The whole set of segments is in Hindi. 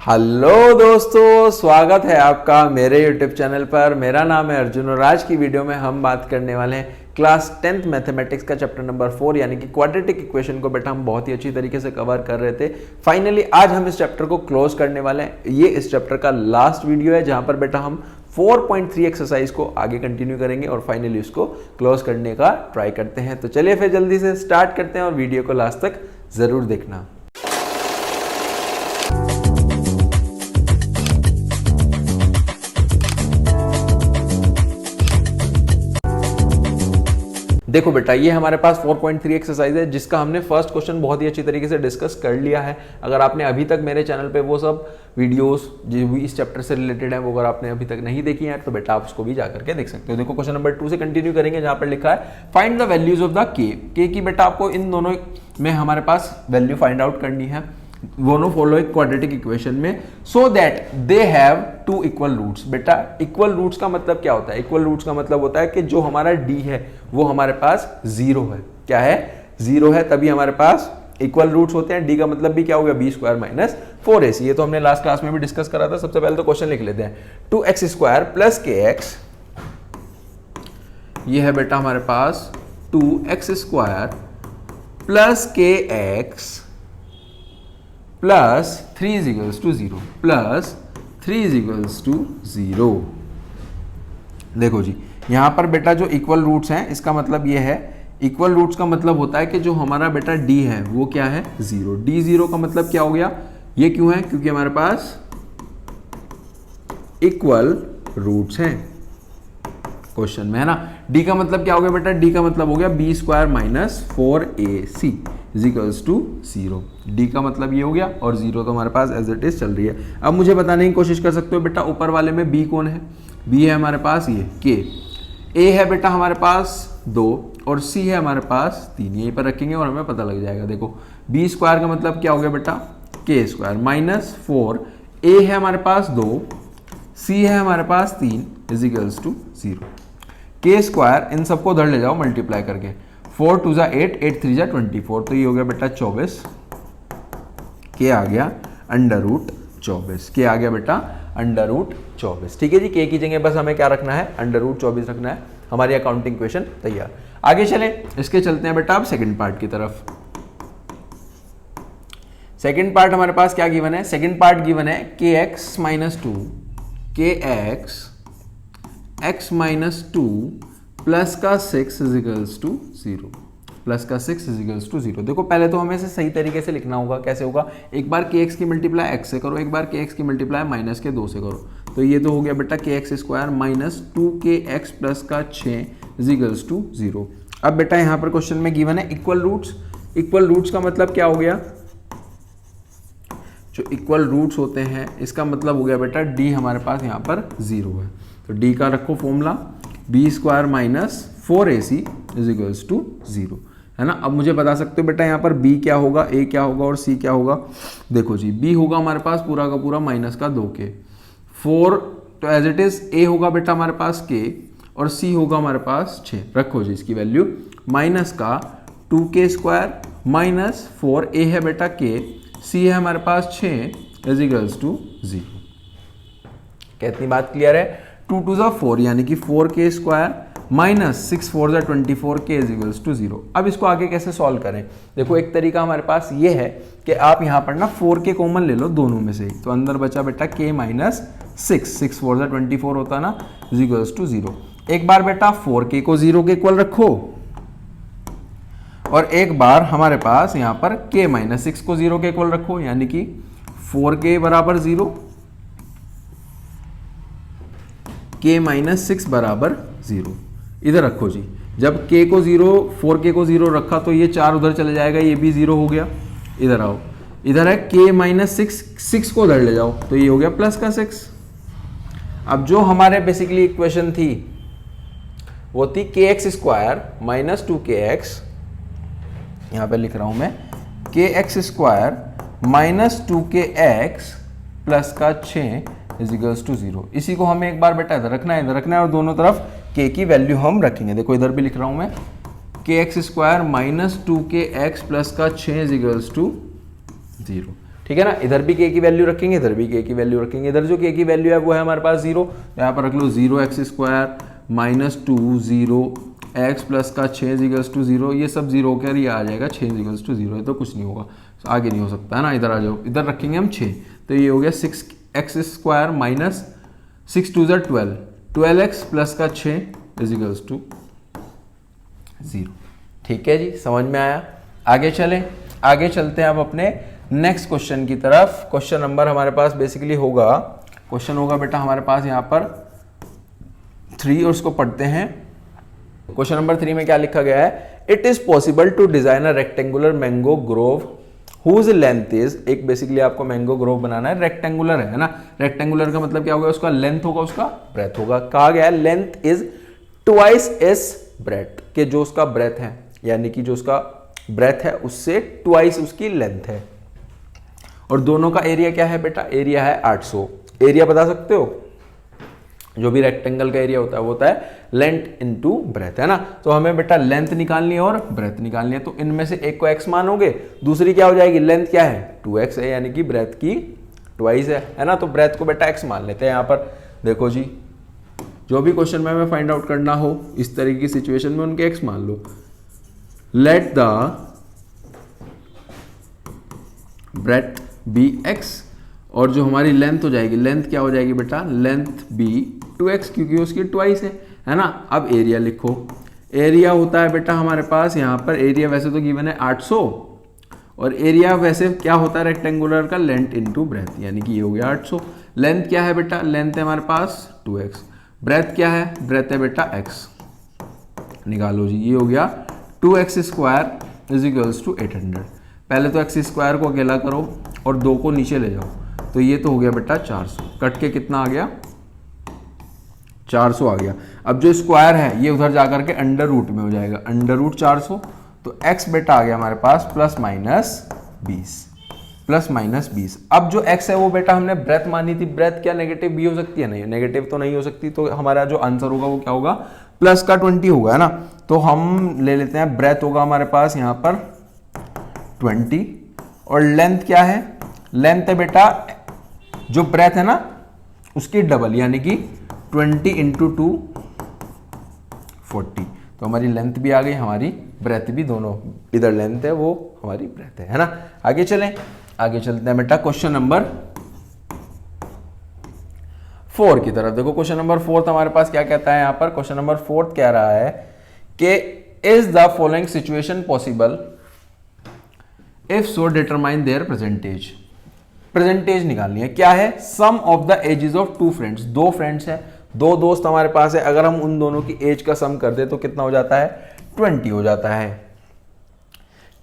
हेलो दोस्तों, स्वागत है आपका मेरे YouTube चैनल पर। मेरा नाम है अर्जुन और आज की वीडियो में हम बात करने वाले हैं क्लास 10th मैथमेटिक्स का चैप्टर नंबर 4 यानी कि क्वाड्रेटिक इक्वेशन को बेटा हम बहुत ही अच्छी तरीके से कवर कर रहे थे। फाइनली आज हम इस चैप्टर को क्लोज करने वाले हैं। ये इस चैप्टर का लास्ट वीडियो है जहां पर बेटा हम 4.3 एक्सरसाइज को आगे कंटिन्यू करेंगे और फाइनली उसको क्लोज करने का ट्राई करते हैं। तो चलिए फिर जल्दी से स्टार्ट करते हैं और वीडियो को लास्ट तक जरूर देखना। देखो बेटा, ये हमारे पास 4.3 एक्सरसाइज है जिसका हमने फर्स्ट क्वेश्चन बहुत ही अच्छी तरीके से डिस्कस कर लिया है। अगर आपने अभी तक मेरे चैनल पे वो सब वीडियोस जो भी इस चैप्टर से रिलेटेड है वो अगर आपने अभी तक नहीं देखी है तो बेटा आप उसको भी जाकर के देख सकते हो। देखो क्वेश्चन नंबर 2 से कंटिन्यू करेंगे जहां पर लिखा है find the values of the के की बेटा आपको इन दोनों में हमारे पास वैल्यू फाइंड आउट करनी है दोनों फॉलो क्वाड्रेटिक इक्वेशन में so that they have two equal roots. बेटा इक्वल रूट्स का मतलब क्या होता है? इक्वल रूट्स का मतलब होता है कि जो हमारा d है वो हमारे पास 0 है। क्या है? 0 है, तभी हमारे पास इक्वल रूट्स होते हैं। d का मतलब भी क्या हो गया? b square minus 4ac। ये तो हमने लास्ट क्लास में भी डिस्कस करा था। सबसे पहले तो क्वेश्चन लिख लेते हैं 2x स्क्वायर प्लस kx। ये है बेटा हमारे पास 2x square plus kx plus 3 is equals to 0 plus 3 is equals to 0। देखो जी, यहां पर बेटा जो इक्वल रूट्स हैं इसका मतलब ये है, इक्वल रूट्स का मतलब होता है कि जो हमारा बेटा d है वो क्या है? 0। d 0 का मतलब क्या हो गया? ये क्यों है? क्योंकि हमारे पास इक्वल रूट्स हैं क्वेश्चन में, है ना। d का मतलब क्या हो गया बेटा? d का मतलब हो गया b square minus 4ac is equals to 0। d का मतलब ये हो गया और 0 तो हमारे पास एज इट इज चल रही है। अब मुझे बताने की कोशिश कर सकते हो बेटा ऊपर वाले में b कौन है? b है हमारे पास ये k, a है बेटा हमारे पास 2 और c है हमारे पास 3। यहीं पर रखेंगे और हमें पता लग जाएगा। देखो b स्क्वायर का मतलब क्या हो गया बेटा? k स्क्वायर माइनस 4, a है हमारे पास 2, c है हमारे पास 3 is equals to 0। k square इन सबको उधर ले जाओ मल्टीप्लाई करके, 4 2 8, 8 3 24, तो ये हो गया बेटा 24। के आ गया अंडर रूट 24। के आ गया बेटा अंडर रूट 24। ठीक है जी, के की जगह बस हमें क्या रखना है? अंडर रूट 24 रखना है। हमारी अकाउंटिंग क्वेश्चन तैयार। आगे चलें, इसके चलते हैं बेटा अब सेकंड पार्ट की तरफ। सेकंड पार्ट हमारे पास क्या गिवन है? सेकंड पार्ट गिवन है kx minus 2 kx x minus 2 plus का 6 इज इक्वल्स टू 0। प्लस का 6 इज इक्वल्स टू 0। देखो पहले तो हमें इसे सही तरीके से लिखना होगा। कैसे होगा? एक बार kx की मल्टीप्लाई x से करो, एक बार kx की मल्टीप्लाई माइनस के 2 से करो। तो ये तो हो गया बेटा kx square minus 2kx plus का 6 इज इक्वल्स टू 0। अब बेटा यहाँ पर क्वेश्चन में गिवन है इक्वल रूट्स। इक्वल रूट्स का मतलब क्या हो गया? जो इक्वल रूट्स होते हैं इसका मतलब हो गया बेटा d हमारे पास यहाँ पर 0 है। तो d का रखो formula b square minus 4ac is equals to 0, है ना। अब मुझे बता सकते हो बेटा यहाँ पर b क्या होगा, a क्या होगा और c क्या होगा? देखो जी, b होगा हमारे पास पूरा का पूरा माइनस का 2k, 4 तो एज इट इज a होगा बेटा हमारे पास k और c होगा हमारे पास 6। रखो जी इसकी वैल्यू माइनस का 2k स्क्वायर माइनस 4a है बेटा k, c है हमारे पास 6 इज इक्वल्स टू 0। कितनी बात क्लियर है? 2 2 4 यानी कि 4k square minus 6 4 24k is equals to 0। अब इसको आगे कैसे सॉल्व करें? देखो एक तरीका हमारे पास ये है कि आप यहाँ पर ना 4k कॉमन ले लो दोनों में से ही, तो अंदर बचा बेटा k माइनस 6 4 24 होता ना इज इक्वल्स टू 0। एक बार बेटा 4k को 0 के इक्वल रखो और एक बार हमारे पास यहाँ पर k माइनस 6 को 0 के इक्वल रखो, यानी कि 4k बराबर 0, k माइनस 6 बराबर 0। इधर रखो जी, जब k को 0 4k को 0 रखा तो ये 4 उधर चले जाएगा, ये भी 0 हो गया। इधर आओ, इधर है k माइनस 6 को उधर ले जाओ तो ये हो गया प्लस का 6। अब जो हमारे बेसिकली इक्वेशन थी वो थी kx स्क्वायर माइनस 2kx, यहाँ पे लिख रहा हूं मैं kx square minus 2kx plus का 6 इज इक्वल्स टू 0। इसी को हमें एक बार बेटा इधर रखना है और दोनों तरफ k की वैल्यू हम रखेंगे। देखो इधर भी लिख रहा हूं मैं kx square minus 2kx plus का 6 इज इक्वल्स टू 0। ठीक है ना, इधर भी k की वैल्यू रखेंगे, इधर भी k की वैल्यू रखेंगे, इधर जो k की वैल्यू है वो है हमारे पास 0, तो यहाँ पर रख लो 0x² माइनस 2 0x प्लस का 6 इक्वल्स टू 0, ये सब 0 होकर ये आ जाएगा 6 इक्वल्स टू 0, ये तो कुछ नहीं होगा, तो आगे नहीं हो सकता है ना, इधर आ जाओ, इधर रखेंगे हम 6, तो ये हो गया 6x² माइनस 6 2 12, 12x प्लस का 6 इक्वल्स टू 0। ठीक है जी, समझ में आया। आगे चलते हैं अब अपने नेक्स्ट क्वेश्चन की तरफ। क्वेश्चन नंबर हमारे पास बेसिकली होगा, क्वेश्चन होगा बेटा हमारे पास यहाँ पर 3 और उसको पढ़ते हैं। क्वेश्चन नंबर 3 में क्या लिखा गया है, it is possible to design a rectangular mango grove whose length is, एक बेसिकली आपको मैंगो ग्रोव बनाना है, रेक्टेंगुलर है ना, रेक्टेंगुलर का मतलब क्या होगा, उसका लेंथ होगा, उसका ब्रेथ होगा। कहा गया है length is twice as breadth, के जो उसका ब्रेथ है यानी कि जो उसका ब्रेथ है उससे ट्वाइस उसकी लेंथ है, और दोनों का एरिया क्या है बेटा, एरिया है 800। एरिया बता सकते हो, जो भी रेक्टेंगल का एरिया होता है वो होता है लेंथ इनटू ब्रेथ, है ना। तो हमें बेटा लेंथ निकालनी है और ब्रेथ निकालनी है, तो इनमें से एक को x मानोगे, दूसरी क्या हो जाएगी, लेंथ क्या है 2x है, यानी कि ब्रेथ की ट्वाइस है ना। तो ब्रेथ को बेटा x मान लेते हैं। यहाँ पर देखो जी, जो भी क्वेश्चन में हमें फाइंड आउट करना हो इस तरीके की सिचुएशन में उनके x मान लो। Let the breadth be x, और जो हमारी लेंथ हो जाएगी, लेंथ क्या हो जाएगी बेटा, लेंथ बी 2x, क्योंकि उसकी ट्वाइस है ना। अब एरिया लिखो, एरिया होता है बेटा हमारे पास यहाँ पर, एरिया वैसे तो गिवन है 800, और एरिया वैसे क्या होता है रेक्टेंगुलर का, लेंथ इनटू ब्रेथ, यानी कि ये हो गया 800। लेंथ क्या है बेटा, लेंथ है हमारे पास 2x, ब्रेथ क्या है, ब्रेथ है बेटा x, निकालो जी, ये हो गया 2x² इज इक्वल्स टू 800। पहले तो x² को अकेला करो और 2 को नीचे ले जाओ, तो ये तो हो गया बेटा 400, कट के कितना आ गया, 400 आ गया। अब जो स्क्वायर है ये उधर जाकर के अंडर रूट में हो जाएगा, अंडर रूट 400, तो x बेटा आ गया हमारे पास प्लस माइनस 20। अब जो x है वो बेटा हमने ब्रेथ मानी थी, ब्रेथ क्या नेगेटिव भी हो सकती है, नहीं नेगेटिव तो नहीं हो सकती, तो हमारा जो आंसर होगा वो क्या होगा, प्लस का 20 होगा, है ना। तो हम ले लेते हैं, ब्रेथ होगा हमारे पास यहाँ पर 20, और लेंथ क्या है, लेंथ है बेटा जो ब्रेथ है ना उसकी डबल, यानी कि 20 इंटू 2 40, तो हमारी लेंथ भी आ गई, हमारी ब्रेथ भी, दोनों इधर लेंथ है वो हमारी ब्रेथ है ना। आगे चलते हैं बेटा क्वेश्चन नंबर 4 की तरफ। देखो क्वेश्चन नंबर 4 हमारे पास क्या कहता है, यहाँ पर क्वेश्चन नंबर 4 कह रहा है कि is the following situation possible, if so determine their percentage. Percentage निकालनी है, क्या है, sum of the ages of 2 friends, 2 friends है, 2 दोस्त हमारे पास है, अगर हम उन दोनों की एज का सम कर दे तो कितना हो जाता है, 20 हो जाता है।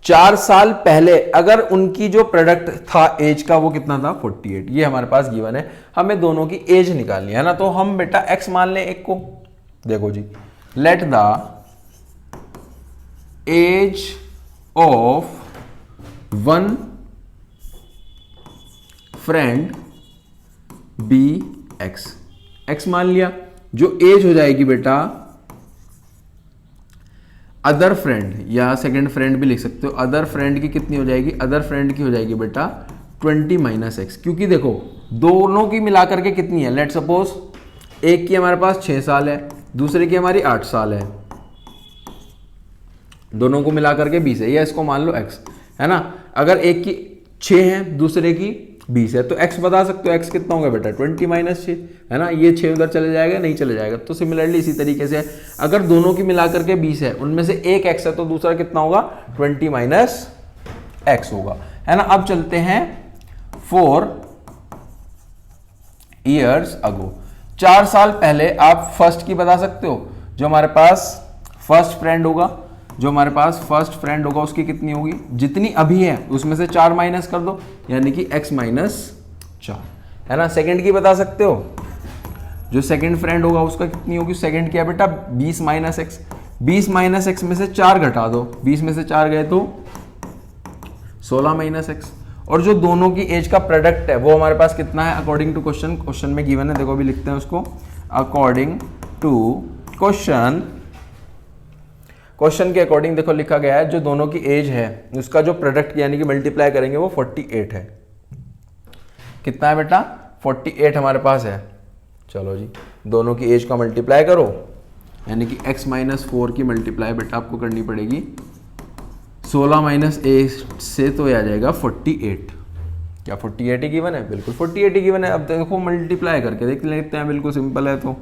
4 साल पहले अगर उनकी जो प्रोडक्ट था एज का वो कितना था, 48, ये हमारे पास गिवन है, हमें दोनों की एज निकालनी है ना। तो हम बेटा x मान लें एक को, देखो जी, let the age of 1 friend be x मान लिया, जो एज हो जाएगी बेटा अदर फ्रेंड या सेकंड फ्रेंड भी लिख सकते हो, अदर फ्रेंड की कितनी हो जाएगी, अदर फ्रेंड की हो जाएगी बेटा 20 माइनस x, क्योंकि देखो दोनों की मिलाकर के कितनी है, लेट सपोज एक की हमारे पास 6 साल है, दूसरे की हमारी 8 साल है, दोनों को मिलाकर के 20 है, या इसको मान लो x, है ना। अगर एक की 6 है दूसरे की 20 है, तो x बता सकते हो, x कितना होगा बेटा 20 माइनस 6, है ना। ये 6 उधर चले जाएगा, नहीं चले जाएगा। तो सिमिलरली इसी तरीके से अगर दोनों की मिलाकर के 20 है, उनमें से एक x है तो दूसरा कितना होगा 20 माइनस x होगा, है ना। अब चलते हैं 4 years ago, 4 साल पहले आप फर्स्ट की बता सकते हो, जो हमारे पास फर्स्ट फ्रेंड होगा, जो हमारे पास फर्स्ट फ्रेंड होगा उसकी कितनी होगी, जितनी अभी है उसमें से 4 माइनस कर दो, यानी कि x माइनस 4, है ना। सेकंड की बता सकते हो, जो सेकंड फ्रेंड होगा उसका कितनी होगी, सेकंड क्या बेटा 20 माइनस x, 20 माइनस x में से 4 घटा दो, 20 में से 4 गए तो 16 माइनस x, और जो दोनों की एज का प्रोडक्ट है वो हमारे पास कितना है, अकॉर्डिंग टू क्वेश्चन में गिवन है, देखो अभी लिखते हैं उसको, अकॉर्डिंग टू क्वेश्चन के अकॉर्डिंग देखो लिखा गया है, जो दोनों की एज है उसका जो प्रोडक्ट यानी कि मल्टीप्लाई करेंगे वो 48 है, कितना है बेटा 48 हमारे पास है। चलो जी दोनों की एज का मल्टीप्लाई करो, यानी कि x माइनस 4 की मल्टीप्लाई बेटा आपको करनी पड़ेगी 16 माइनस 8 से, तो ये आ जाएगा 48। क्या 48 ही गिवन है? बिल्कुल 48 ही गिवन है। अब देखो मल्टीप्लाई करके देख लेते हैं, बिल्कुल सिंपल है। तो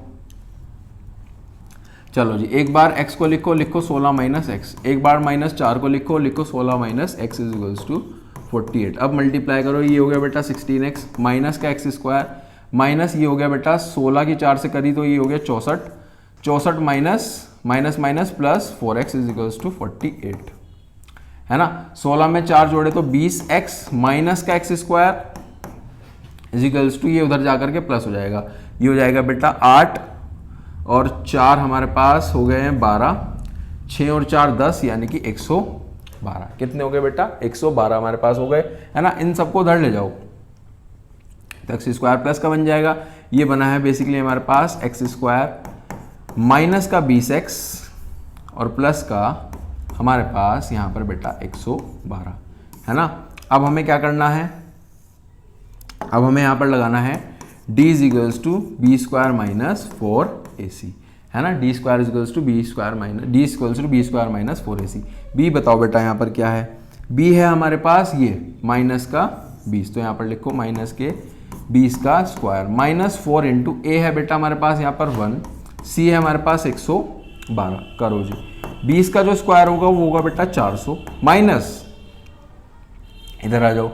चलो जी एक बार x को लिखो 16 माइनस एक्स, एक बार माइनस 4 को लिखो 16 minus x is equals to 48। अब मल्टीप्लाई करो, ये हो गया बेटा 16x माइनस का एक्स स्क्वायर माइनस ये हो गया बेटा 16 की 4 से करी तो ये हो गया 64, 64 minus minus minus plus 4x is equals to 48, है ना। 16 में 4 जोड़े तो 20x माइनस का x square is equals to ये उधर जाकर के प्लस हो जाएगा, ये हो जाएगा बेटा 8 और 4 हमारे पास हो गए हैं 12, 6 और 4 10 यानी कि 112। कितने हो गए बेटा 112 हमारे पास हो गए, है ना। इन सबको उधर ले जाओ तो एक्स स्क्वायर प्लस का बन जाएगा, ये बना है बेसिकली हमारे पास एक्स स्क्वायर माइनस का 20x और प्लस का हमारे पास यहाँ पर बेटा 112, है ना। अब हमें क्या करना है, अब हमें यहाँ पर लगाना है d is equals to b square minus 4ac, है ना। D square is equals to b square minus d equals to b square minus 4ac। B बताओ बेटा यहाँ पर क्या है, बी है हमारे पास ये माइनस का 20, तो यहाँ पर लिखो माइनस के 20 का स्क्वायर माइनस 4 इंटू ए है बेटा हमारे पास यहाँ पर 1, सी है हमारे पास 112। करो जी 20 का जो स्क्वायर होगा वो होगा बेटा 400 माइनस, इधर आ जाओ,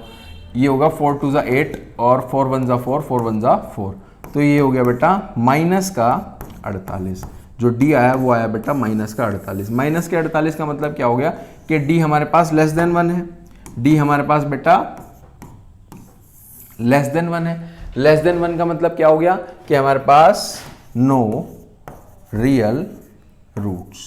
ये होगा 4 2 8 और 4 1 4 4 1 4, तो ये हो गया बेटा माइनस का 48। जो डी आया वो आया बेटा माइनस का 48। माइनस के 48 का मतलब क्या हो गया कि डी हमारे पास लेस देन 1 है, डी हमारे पास बेटा लेस देन 1 है। लेस देन 1 का मतलब क्या हो गया कि हमारे पास नो रियल रूट्स,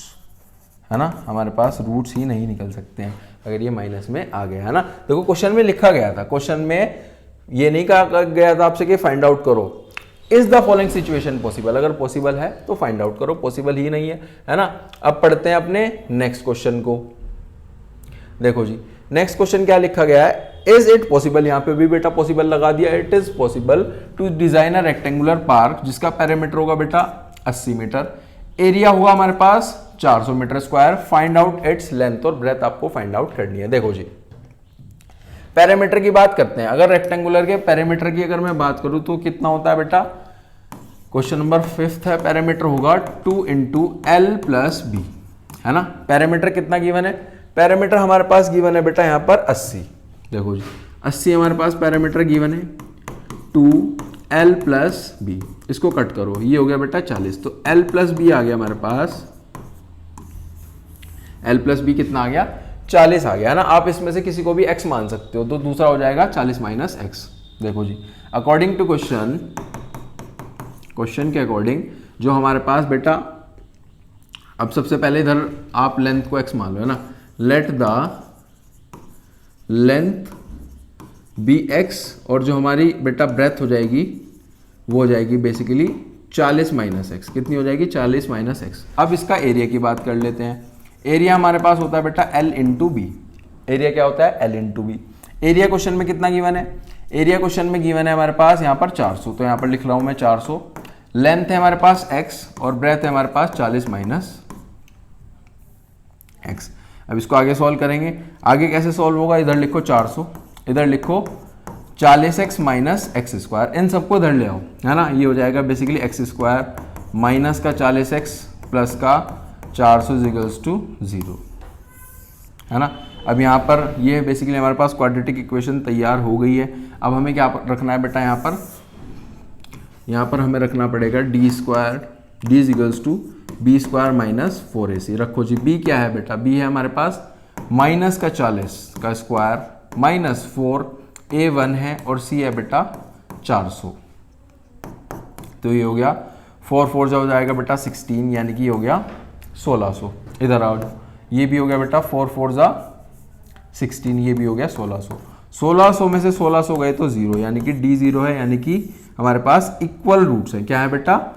है ना, हमारे पास रूट्स ही नहीं निकल सकते हैं अगर ये माइनस में आ गया, है ना। देखो क्वेश्चन में लिखा गया था, क्वेश्चन में ये नहीं कहा गया था आपसे कि फाइंड आउट करो is the following situation possible, अगर पॉसिबल है तो फाइंड आउट करो, पॉसिबल ही नहीं है ना। अब पढ़ते हैं अपने नेक्स्ट क्वेश्चन को। देखो जी नेक्स्ट क्वेश्चन क्या लिखा गया है, इज इट पॉसिबल, यहाँ पे भी बेटा पॉसिबल लगा दिया, it is possible to design a rectangular park जिसका पेरीमीटर होगा बेटा 80 मीटर, एरिया होगा हमारे पास 400 metre square, find out its length और ब्रेथ आपको फाइंड आउट करनी है। देखो जी पेरीमीटर की बात करते हैं, अगर रेक्टेंगुलर के पेरीमीटर की अगर मैं बात करूं तो कितना होता है बेटा, क्वेश्चन नंबर 5 है, पेरीमीटर होगा 2 इंटू एल प्लस बी, है ना। पेरीमीटर कितना गिवन है, पेरीमीटर हमारे पास गिवन है बेटा यहाँ पर 80। देखो जी 80 हमारे पास पेरीमीटर गिवन है, 2l प्लस बी, इसको कट करो, ये हो गया बेटा 40, तो l प्लस बी आ गया हमारे पास, l प्लस बी कितना आ गया 40 आ गया, है ना। आप इसमें से किसी को भी x मान सकते हो, तो दूसरा हो जाएगा 40 माइनस एक्स। देखो जी अकॉर्डिंग टू क्वेश्चन, क्वेश्चन के अकॉर्डिंग जो हमारे पास बेटा, अब सबसे पहले इधर आप लेंथ को x मान लो, है ना। Let the length be x और जो हमारी बेटा ब्रेथ हो जाएगी वो हो जाएगी बेसिकली 40 माइनस एक्स, कितनी हो जाएगी 40 माइनस एक्स। अब इसका एरिया की बात कर लेते हैं, एरिया हमारे पास होता है बेटा L इंटू बी, एरिया क्या होता है L into b. Area question में कितना गिवन है, एरिया क्वेश्चन में गिवन है हमारे पास यहाँ पर 400, तो यहाँ पर लिख रहा हूँ मैं 400, लेंथ है हमारे पास x और ब्रेथ है हमारे पास 40 माइनस एक्स। अब इसको आगे सॉल्व करेंगे, आगे कैसे सॉल्व होगा, इधर लिखो 400, इधर लिखो 40x माइनस एक्स स्क्वायर, इन सबको इधर ले आओ, है ना। ये हो जाएगा बेसिकली एक्स स्क्वायर माइनस का 40x प्लस का 400 इक्वल्स टू 0, है ना। अब यहाँ पर ये बेसिकली हमारे पास क्वाड्रेटिक इक्वेशन तैयार हो गई है। अब हमें क्या रखना है बेटा, यहाँ पर हमें रखना पड़ेगा d square, d equals to b square minus 4ac। रखो जी बी क्या है बेटा, बी है हमारे पास माइनस का 40 का स्क्वायर माइनस 4, a1 है और c है बेटा 400, तो ये हो गया 4 4 जो हो जाएगा बेटा 16, यानी कि हो गया 1600। इधर आओ, ये भी हो गया बेटा 4 4 जा 16, ये भी हो गया 1600। 1600 में से 1600 गए तो 0, यानी कि d 0 है, यानी कि हमारे पास इक्वल रूट्स है। क्या है बेटा,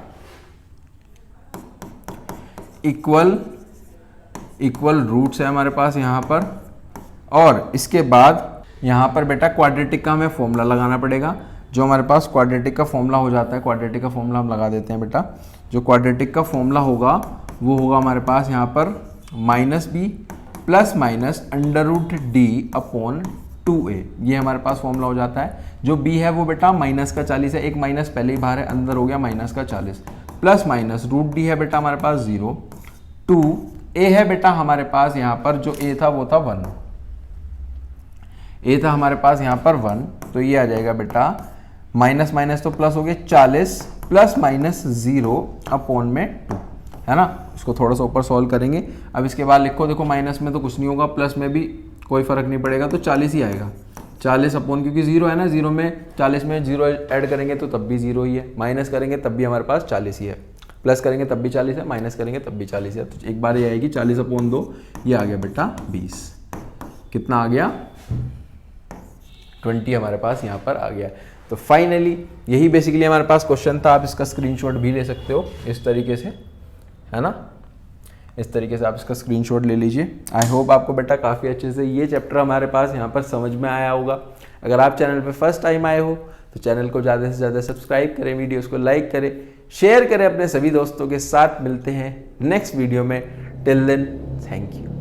इक्वल रूट्स है हमारे पास यहाँ पर। और इसके बाद यहाँ पर बेटा क्वाड्रेटिक का हमें फॉर्मूला लगाना पड़ेगा, जो हमारे पास क्वाड्रेटिक का फॉर्मूला हो जाता है, क्वाड्रेटिक का फॉर्मूला हम लगा देते हैं बेटा। जो क्वाड्रेटिक का फॉर्मूला होगा वो होगा हमारे पास यहाँ पर -b प्लस माइनस √d/2a, ये हमारे पास फॉर्मूला हो जाता है। जो b है वो बेटा -40 है, एक माइनस पहले ही बाहर है, अंदर हो गया -40, प्लस माइनस √d है बेटा हमारे पास 0, 2a है बेटा हमारे पास यहाँ पर, जो a था वो था 1, a था हमारे पास यहाँ पर 1, तो ये आ जाएगा बेटा माइनस माइनस तो प्लस हो गया 40 प्लस माइनस 0/2, है ना। इसको थोड़ा सा ऊपर सॉल्व करेंगे। अब इसके बाद लिखो, देखो माइनस में तो कुछ नहीं होगा, प्लस में भी कोई फर्क नहीं पड़ेगा, तो 40 ही आएगा। 40 अपॉन, क्योंकि 0 है ना, 0 में 40 में 0 ऐड करेंगे तो तब भी 0 ही है, माइनस करेंगे तब भी हमारे पास 40 ही है, प्लस करेंगे तब भी 40 है, माइनस करेंगे तब भी 40 है। तो एक बार ये आएगी 40/2, ये आ गया बेटा 20। कितना आ गया? 20 हमारे पास यहाँ पर आ गया। तो फाइनली यही बेसिकली हमारे पास क्वेश्चन था। आप इसका स्क्रीनशॉट भी ले सकते हो इस तरीके से, है ना, इस तरीके से आप इसका स्क्रीनशॉट ले लीजिए। आई होप आपको बेटा काफ़ी अच्छे से ये चैप्टर हमारे पास यहाँ पर समझ में आया होगा। अगर आप चैनल पे फर्स्ट टाइम आए हो तो चैनल को ज़्यादा से ज़्यादा सब्सक्राइब करें, वीडियोस को लाइक करें, शेयर करें अपने सभी दोस्तों के साथ। मिलते हैं नेक्स्ट वीडियो में। Till then, thank you.